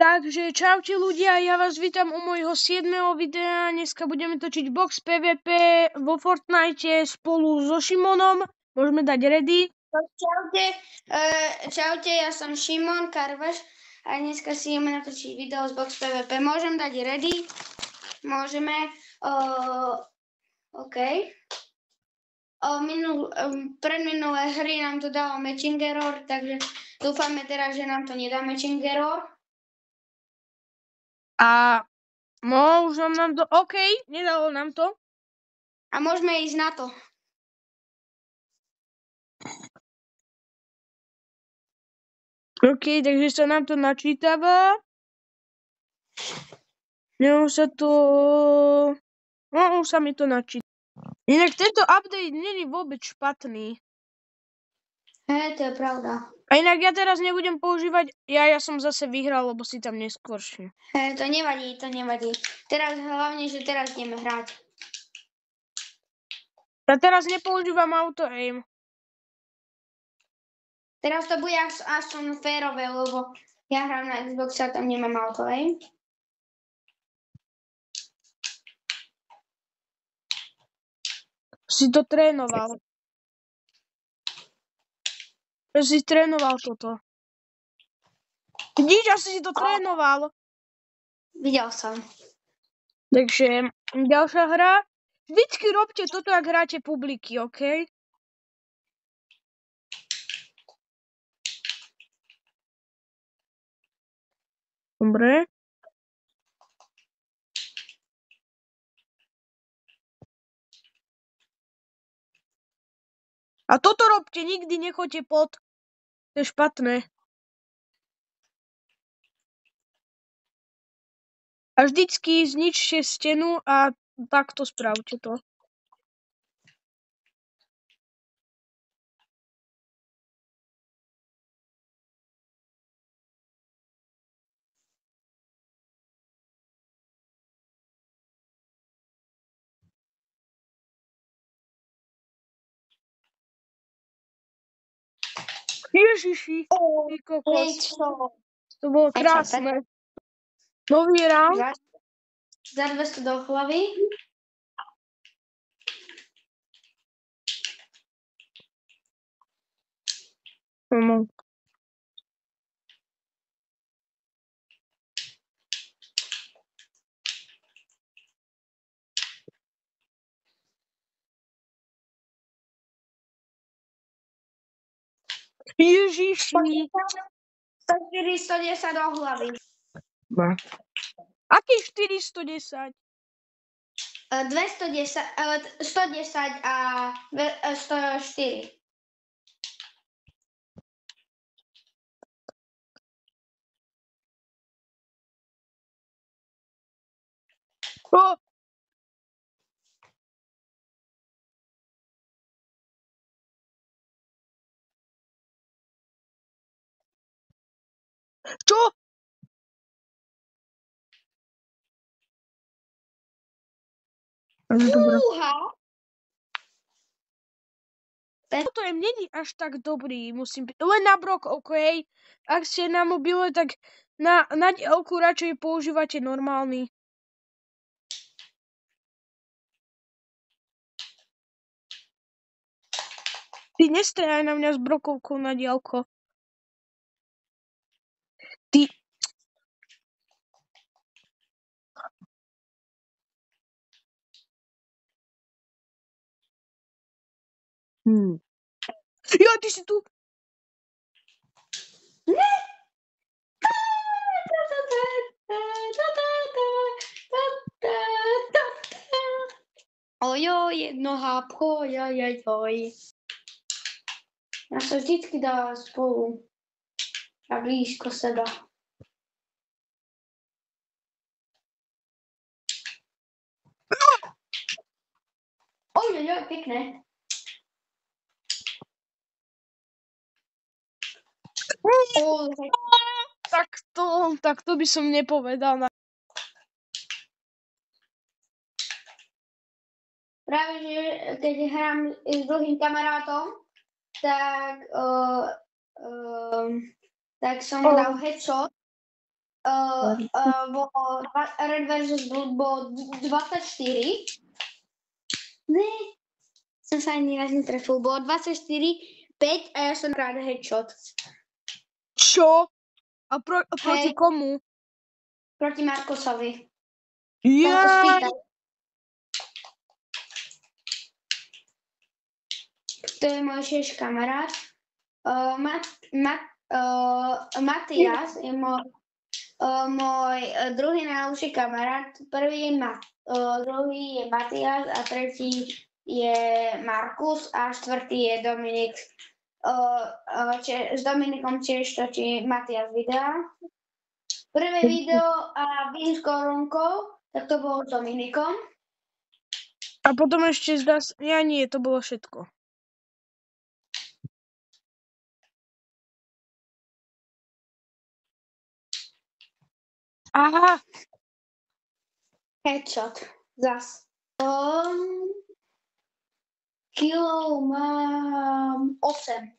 Takže čaute ľudia, ja vás vítam u môjho 7. videa. Dneska budeme točiť box PvP vo Fortnite spolu so Šimonom. Môžeme dať ready. Čaute, čaute, ja som Šimon Karvaš a dneska si ideme natočiť video z box PvP. Môžem dať ready? Môžeme. OK. Predminulé hry nám to dalo matching error, takže dúfame teraz, že nám to nedá matching error. A už nám to... OK, nedalo nám to. A môžeme ísť na to. OK, takže sa nám to načítava. Už sa to... No, už sa mi to načítava. Inak tento update není vôbec špatný. To je pravda. A inak ja teraz nebudem používať... Ja som zase vyhral, lebo si tam neskôršie. To nevadí, to nevadí. Teraz hlavne, že teraz ideme hrať. Ja teraz nepoužívam auto-aim. Teraz to bude aspoň férové, lebo ja hrám na Xbox a tam nemám auto-aim. Si to trénoval. Si trénoval toto. Vidíš, asi si to trénoval. Videl som. Takže ďalšia hra. Vždycky robte toto, ak hráte publiky, OK? Dobre. A toto robte, nikdy nechoďte pod. To je špatné. A vždycky zničte stenu a takto spravte to. Ježiši, ty kokos. To bolo krásne. Nový round. Za 200 do hlavy. No. Ježiši. 110 do hlavy. Aký 410? 210, 110 a 104. Oh. Čo? Toto je není až tak dobrý, musím byť. Len na brok, OK. Ak ste na mobile, tak na diaľku radšej používate normálny. Ty nestrieľaj na mňa s brokovkou na diaľko. Ty... Ja, ty si tu... Ojo, jedno hápko, oj. Ja sa vždycky dáva spolu a blízko seba. Oj, pekné. Tak to by som nepovedal. Práve, že keď hrám s druhým kamarátom, tak som mu dal headshot Red vs. Blue bolo 24. Ne, som sa ani raz netrefil. Bolo 24-5 a ja som rád headshot. Čo? A proti Hej. komu? Proti Markusovi. Ja. To je môj tiež kamarát. Matias je môj druhý najlepší kamarát. Druhý je Matias a tretí je Markus a štvrtý je Dominik. S Dominikom tiež točí Matias videa. Prvé video a vím s korunkou, tak to bolo s Dominikom. A potom ešte nie, to bolo všetko. Aha. Headshot. Zas. Kilo mám 8.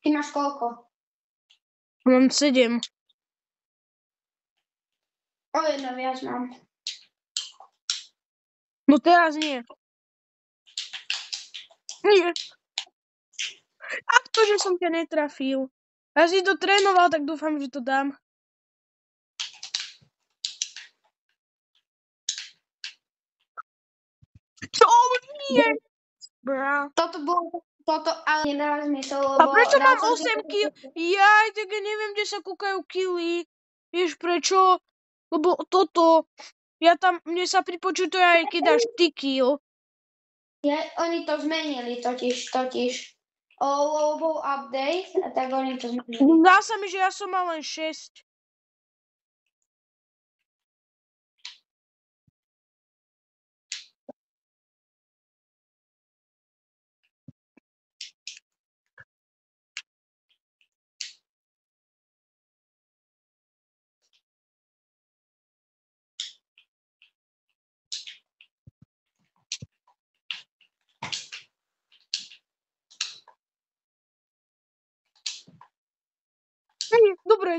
Ty máš koľko? Mám 7. O 1 viac mám. No teraz nie. Nie. A to, že som ťa netrafil. Ja si to trénoval, tak dúfam, že to dám. Čo? Nie. Bra. Toto ale nedáva zmysel, A lebo... prečo mám 8 kill? Jaj, tak ja neviem, kde sa kúkajú killy. Vieš prečo? Lebo toto... Mne sa pripočítajú aj keď dáš ty kill. Oni to zmenili totiž. Bol update, tak oni to zmenili. Zdá sa mi, že ja som mal len 6.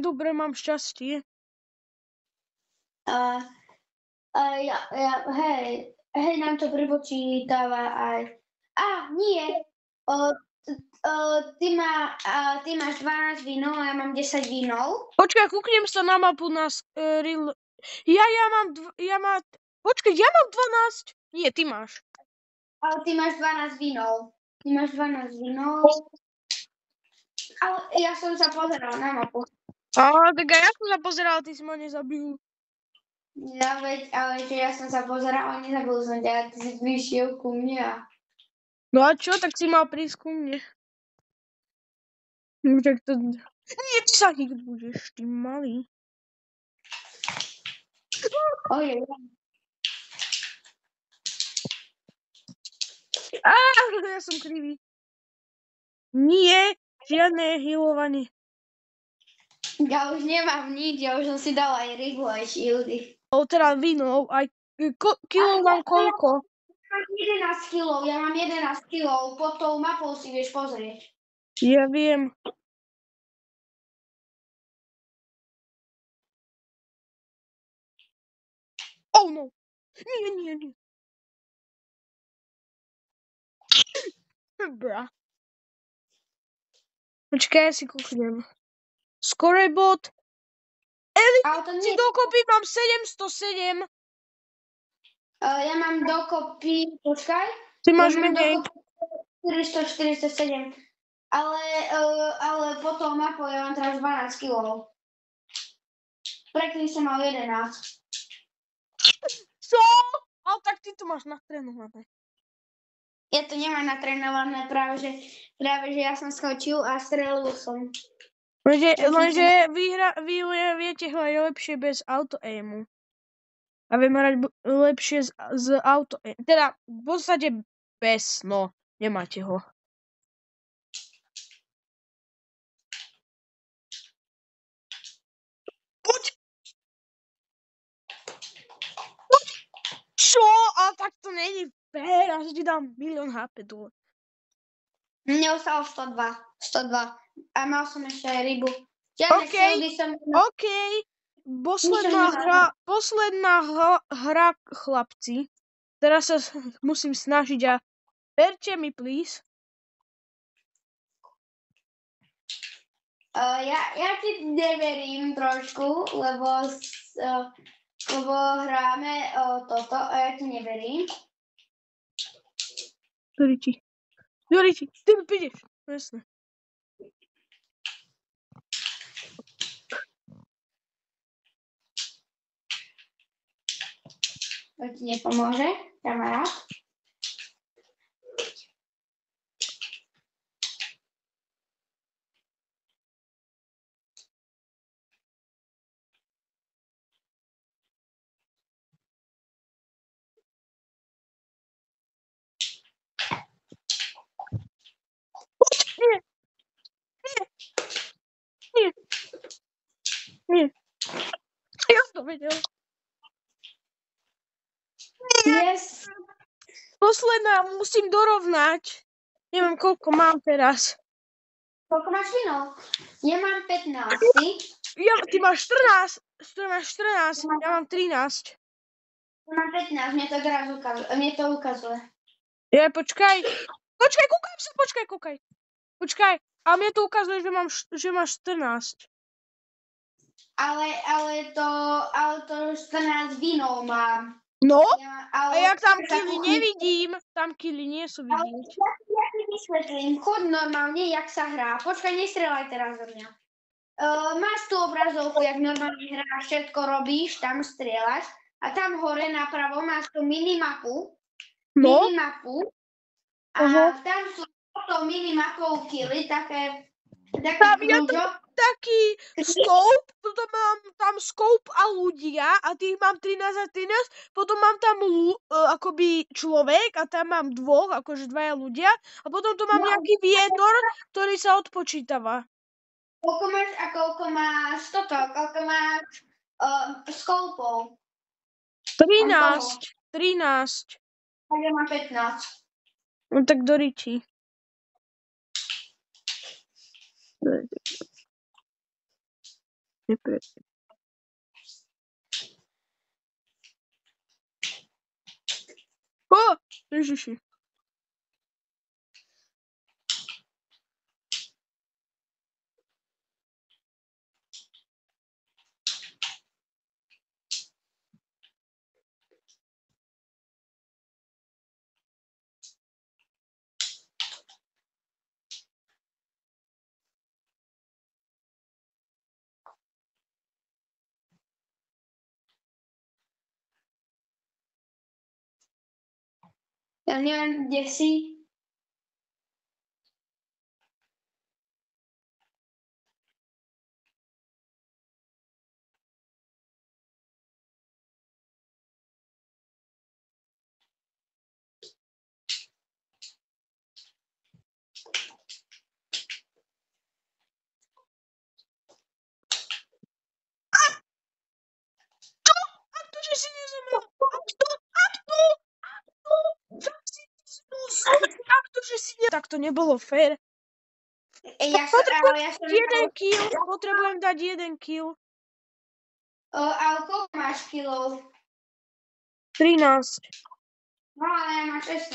Dobre, mám šťastie. Hej, nám to pripočítava aj... Nie. Ty máš 12 vínov a ja mám 10 vínov. Počkaj, kúknem sa na mapu na Počkaj, ja mám 12. Nie, ty máš. Ale ty máš 12 vínov. Ale ja som sa pozeral na mapu. Tak ja som sa pozeral, ty si ma nezabil. Ja som sa pozeral, nezabil som ťa, ty si vyšiel ku mne. No a čo, tak si mal prísť ku mne. Tak to... Nie, ty sa hýť budeš, ty malý. Ojej. Ja som krivý. Nie, žiadne healovanie. Ja už nemám nič, ja už som si dal aj rybu, aj shieldy. Teda vínov, aj kilov mám koľko? Ja mám 11 kilov, pod tou mapou si vieš pozrieť. Ja viem. Oh no. Nie. Bra. Počkaj, ja si kúknem. Scorebot. Si dokopy mám 707. Ja mám dokopy, počkaj. Ty máš menej. 447. Ale po tou mapou ja mám teraz 12 kilov. Predtým som mal 11. Čo? Ale tak ty to máš natrénované. Ja to nemám natrénované, práve že ja som skočil a strelil som. Lenže vy viete hrať lepšie bez auto-aimu. A vieme hrať lepšie z auto-aimu. Teda v podstate bez, no. Nemáte ho. Poď! Čo? Ale tak to není fér. Ja ti dám 1 000 000 HP dole. Mne ostalo 102. A mal som ešte aj rybu. Žiadne sily by som... OK. Posledná hra, chlapci. Teraz sa musím snažiť a verte mi, please. Ja ti neverím trošku, lebo hráme toto a ja ti neverím. Doriči, ty mi prídeš. Jasné. To ti nepomôže, kamarát? Nie. Ja to vedel. Yes. Posledná, musím dorovnať. Neviem, koľko mám teraz. Koľko máš minút? Ja mám 15. Ty máš 14. Ty máš 14. Ja mám 13. Ja mám 15, mne to ukazuje. Počkaj. Počkaj. A mne to ukazuje, že máš 14. Ale to 14 vinov mám. No? Ale A jak tam kily nevidím, tam kily nie sú vidieť. Ja ti vysvetlím, chod normálne, jak sa hrá. Počkaj, nestrelaj teraz do mňa. Máš tú obrazovku, jak normálne hráš, všetko robíš, tam strieľaš. A tam hore napravo máš tú minimapu. No? A tam sú tou minimapou kily, také kružok. Taký scope, potom mám tam scope a ľudia a tých mám 13 a 13, potom mám tam akoby človek a tam mám akože dvaja ľudia a potom tu mám nejaký vietor, ktorý sa odpočítava. Koľko máš scopeov? 13. Tak ja mám 15. No tak do riči. Ježiši. Ja neviem, kde si. Že si nezomrel. Tak to nebolo fér. Potrebujem dať jeden kill. Ale koľko máš kilov? 13. No, ale ja mám 16.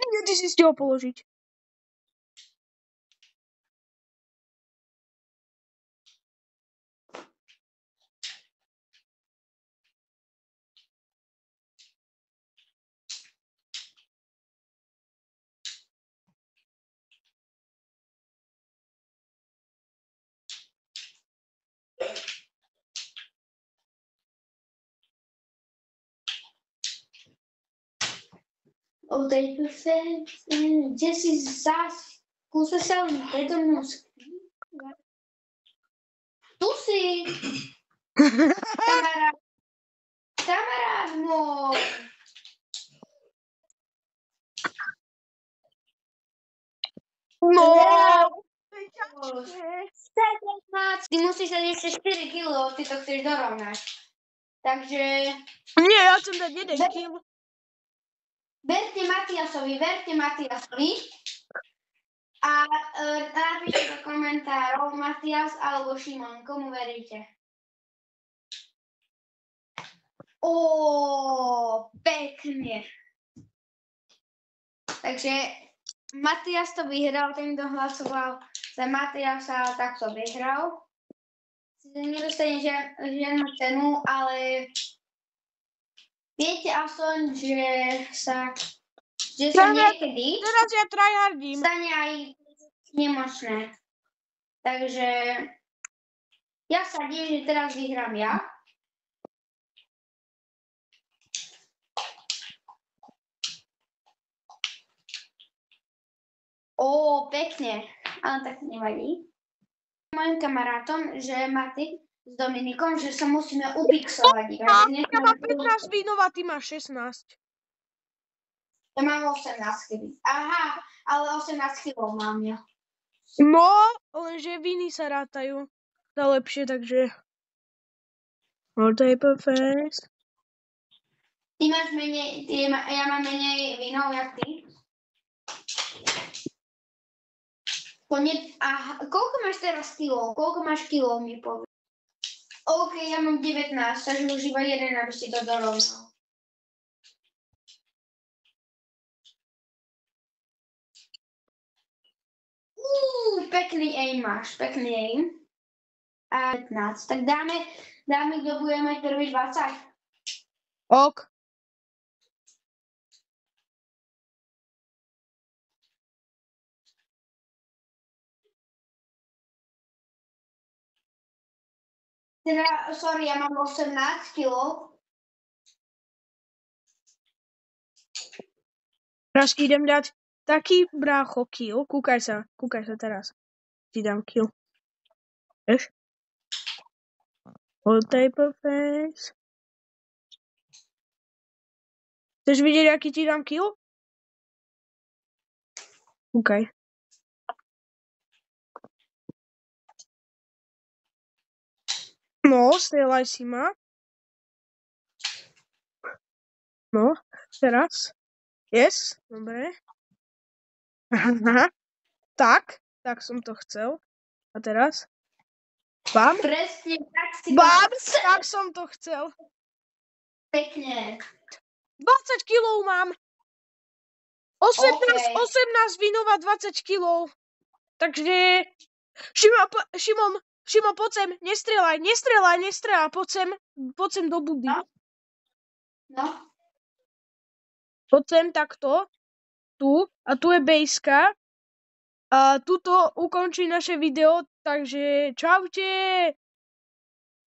Nie, ty si stihol položiť. Kde si zás? Kúsa sa len predo mnou skrývať. Tu si! Kamarát môj! No! Ty musíš dať ešte 4 kg, ty to chceš dorovnať. Takže... Nie, ja chcem dať jeden kill. Verte Matiasovi. A napíšte do komentárov Matias alebo Šimon, komu veríte? Pekne. Takže Matias to vyhral, ten, kto hlasoval za Matiasa, tak to vyhral. Nedostane žiadnu cenu, ale viete aspoň, že sa niekedy Teraz ja tryhardím. stane aj nemočné. Takže ja sa divím, že teraz vyhrám ja. Pekne. Ale tak nevadí. Mojim kamarátom, že Maty s Dominikom, že sa musíme upixovať. Ja mám 15 vínov a ty máš 16. Ja mám 18 kg. Aha, ale 18 kg mám ja. No, lenže víny sa rátajú za lepšie, takže... Multiple face. Ty máš menej, ja mám menej vínov, jak ty. Aha, koľko máš teraz kilo? Koľko máš kilo, mi povedz. OK, ja mám 19, takže už iba jeden, aby si to dorovnal. Pekný aim máš, pekný aim. A 15, tak dáme, kto bude mať prvý 20. Ok. Teda, sorry, ja mám 18 kg. Teraz ti idem dať taký brácho kill. Kúkaj sa teraz. Ti dám kill. Vieš? Multiple face. Chceš vidieť, aký ti dám kill? Kúkaj. No, strieľaj si ma. No, teraz. Yes, dobre. Aha. Tak som to chcel. A teraz? Bam? Presne, tak si Bam! Tak som to chcel. Pekne. 20 kilov mám. 18 vínov a 20 kilov. Takže... Šimon, poď sem. Nestrieľaj. Poď sem do budy. No. Poď sem takto. Tu. A tu je bejska. A tuto ukončí naše video. Takže čaute.